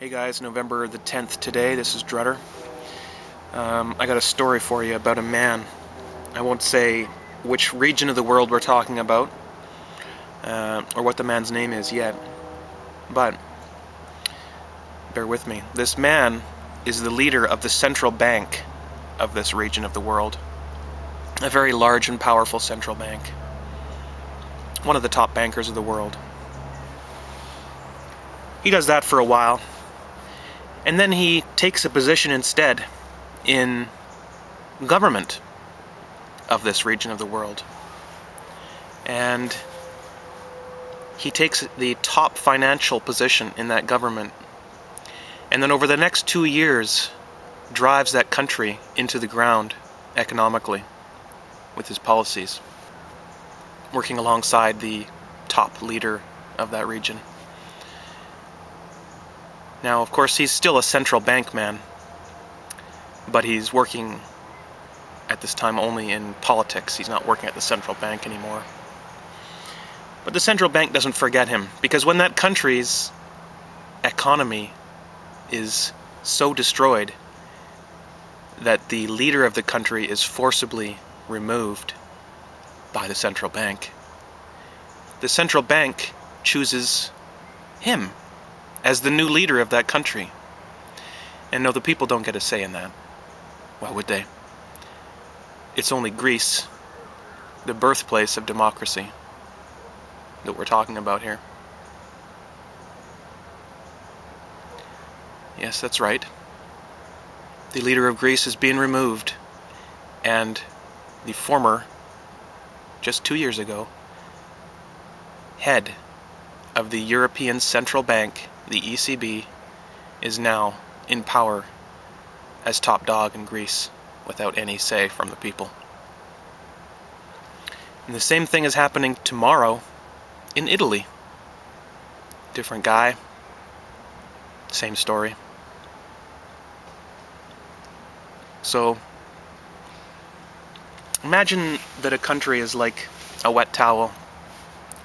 Hey guys, November the 10th today, this is Drutter. I got a story for you about a man. I won't say which region of the world we're talking about, or what the man's name is yet, but bear with me. This man is the leader of the central bank of this region of the world. A very large and powerful central bank. One of the top bankers of the world. He does that for a while. And then he takes a position instead in government of this region of the world. And he takes the top financial position in that government. And then over the next 2 years, drives that country into the ground economically with his policies, working alongside the top leader of that region. Now, of course, he's still a central bank man, but he's working at this time only in politics. He's not working at the central bank anymore. But the central bank doesn't forget him, because when that country's economy is so destroyed that the leader of the country is forcibly removed by the central bank, the central bank chooses him as the new leader of that country. And no, the people don't get a say in that. Why would they? It's only Greece, the birthplace of democracy, that we're talking about here. Yes, that's right. The leader of Greece is being removed, and the former, just 2 years ago, head of the European Central Bank, the ECB, is now in power as top dog in Greece without any say from the people. And the same thing is happening tomorrow in Italy. Different guy, same story. So imagine that a country is like a wet towel,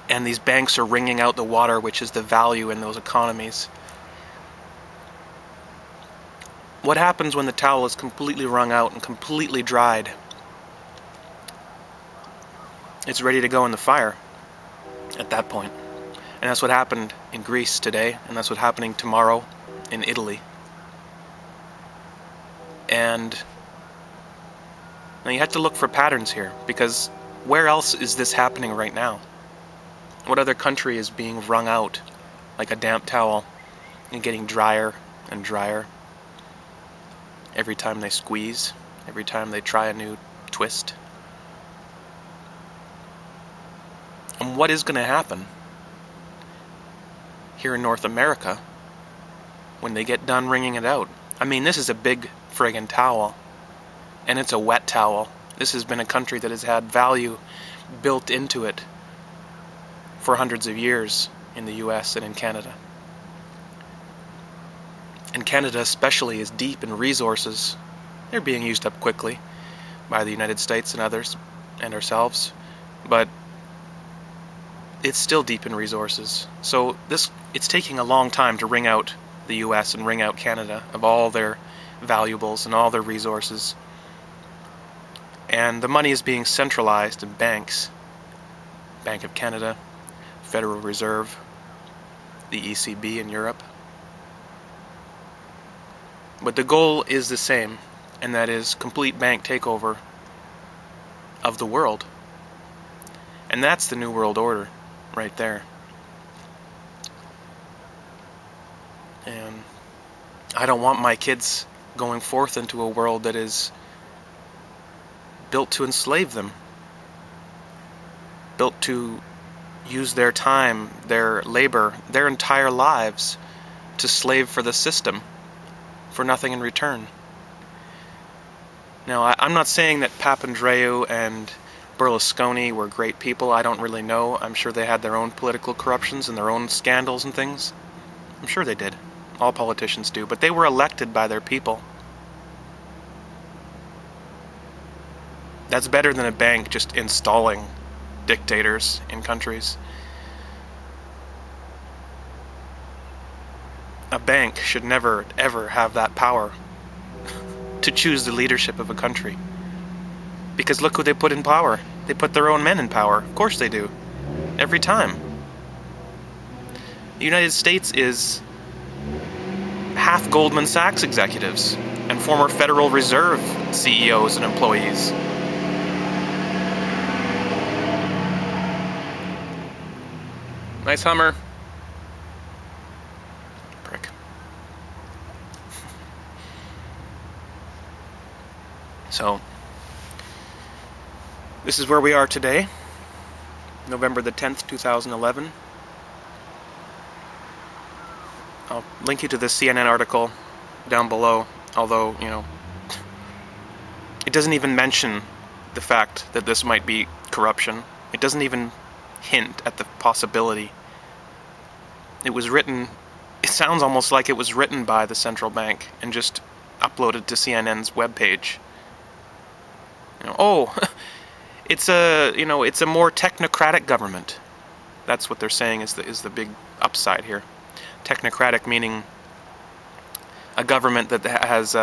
and these banks are wringing out the water, which is the value in those economies. What happens when the towel is completely wrung out and completely dried? It's ready to go in the fire at that point. And that's what happened in Greece today, and that's what's happening tomorrow in Italy. And now you have to look for patterns here, because where else is this happening right now? What other country is being wrung out like a damp towel and getting drier and drier every time they squeeze, every time they try a new twist? And what is going to happen here in North America when they get done wringing it out? I mean, this is a big friggin' towel, and it's a wet towel. This has been a country that has had value built into it for hundreds of years in the US and in Canada. And Canada especially is deep in resources. They're being used up quickly by the United States and others and ourselves, but it's still deep in resources. So it's taking a long time to wring out the US and wring out Canada of all their valuables and all their resources. And the money is being centralized in banks. Bank of Canada, Federal Reserve, the ECB in Europe. But the goal is the same, and that is complete bank takeover of the world. And that's the New World Order right there. And I don't want my kids going forth into a world that is built to enslave them, built to use their time, their labor, their entire lives to slave for the system for nothing in return. Now, I'm not saying that Papandreou and Berlusconi were great people. I don't really know. I'm sure they had their own political corruptions and their own scandals and things. I'm sure they did. All politicians do. But they were elected by their people. That's better than a bank just installing dictators in countries. A bank should never, ever have that power to choose the leadership of a country. Because look who they put in power. They put their own men in power. Of course they do. Every time. The United States is half Goldman Sachs executives and former Federal Reserve CEOs and employees. Nice Hummer. Prick. So, this is where we are today, November the 10th, 2011. I'll link you to the CNN article down below, although, you know, it doesn't even mention the fact that this might be corruption. It doesn't even hint at the possibility. It was written, it sounds almost like it was written by the central bank and just uploaded to CNN's webpage. You know, oh, it's a more technocratic government. That's what they're saying is the big upside here. Technocratic meaning a government that has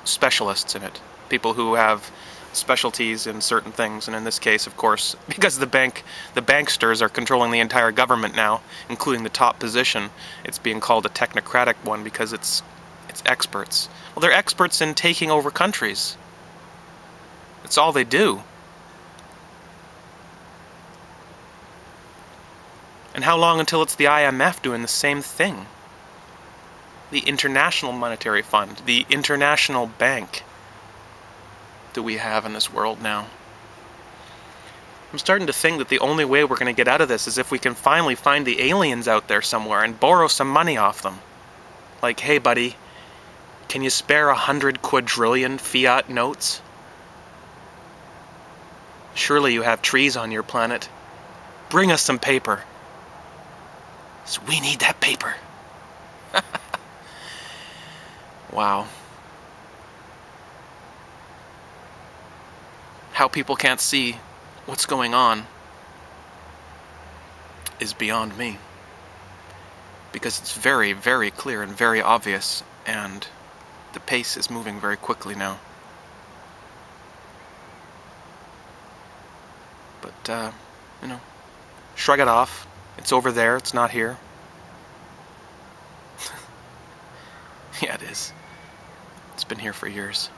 specialists in it, people who have specialties in certain things, and in this case, of course, because the banksters are controlling the entire government now, including the top position, it's being called a technocratic one because it's experts. Well, they're experts in taking over countries. That's all they do. And how long until it's the IMF doing the same thing? The International Monetary Fund, the international bank that we have in this world now. I'm starting to think that the only way we're going to get out of this is if we can finally find the aliens out there somewhere and borrow some money off them. Like, hey buddy, can you spare 100 quadrillion fiat notes? Surely you have trees on your planet. Bring us some paper. So we need that paper. Wow. How people can't see what's going on is beyond me. Because it's very, very clear and very obvious, and the pace is moving very quickly now. But, you know, shrug it off. It's over there, it's not here. Yeah, it is. It's been here for years.